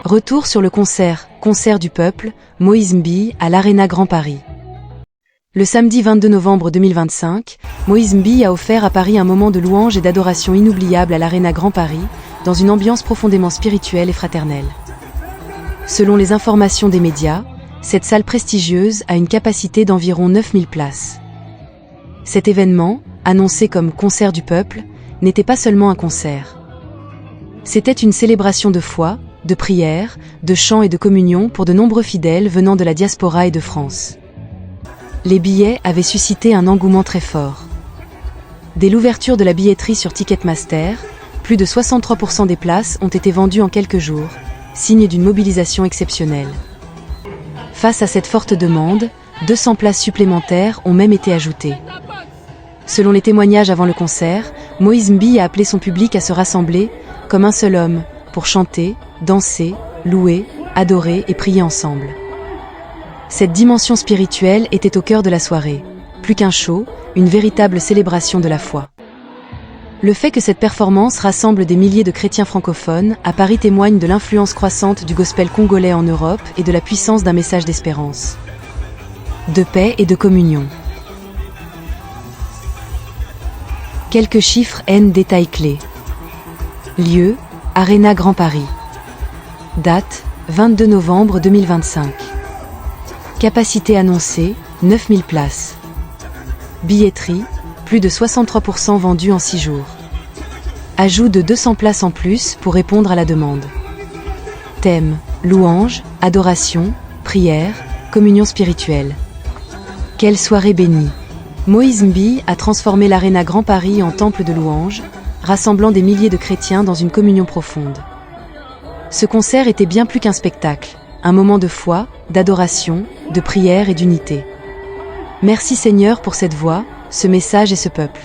Retour sur le concert du peuple, Moïse Mbille à l'Arena Grand Paris. Le samedi 22 novembre 2025, Moïse Mbille a offert à Paris un moment de louange et d'adoration inoubliable à l'Arena Grand Paris, dans une ambiance profondément spirituelle et fraternelle. Selon les informations des médias, cette salle prestigieuse a une capacité d'environ 9000 places. Cet événement, annoncé comme concert du peuple, n'était pas seulement un concert. C'était une célébration de foi, de prière, de chant et de communion pour de nombreux fidèles venant de la diaspora et de France. Les billets avaient suscité un engouement très fort. Dès l'ouverture de la billetterie sur Ticketmaster, plus de 63% des places ont été vendues en quelques jours, signe d'une mobilisation exceptionnelle. Face à cette forte demande, 200 places supplémentaires ont même été ajoutées. Selon les témoignages avant le concert, Moïse Mbille a appelé son public à se rassembler, comme un seul homme, pour chanter, danser, louer, adorer et prier ensemble. Cette dimension spirituelle était au cœur de la soirée. Plus qu'un show, une véritable célébration de la foi. Le fait que cette performance rassemble des milliers de chrétiens francophones à Paris témoigne de l'influence croissante du gospel congolais en Europe et de la puissance d'un message d'espérance, de paix et de communion. Quelques chiffres N détails clés. Lieu, Arena Grand Paris. Date, 22 novembre 2025. Capacité annoncée, 9000 places. Billetterie, plus de 63% vendus en 6 jours. Ajout de 200 places en plus pour répondre à la demande. Thème, louange, adoration, prière, communion spirituelle. Quelle soirée bénie! Moïse Mbille a transformé l'Arena Grand Paris en temple de louange, rassemblant des milliers de chrétiens dans une communion profonde. Ce concert était bien plus qu'un spectacle, un moment de foi, d'adoration, de prière et d'unité. Merci Seigneur pour cette voix, ce message et ce peuple.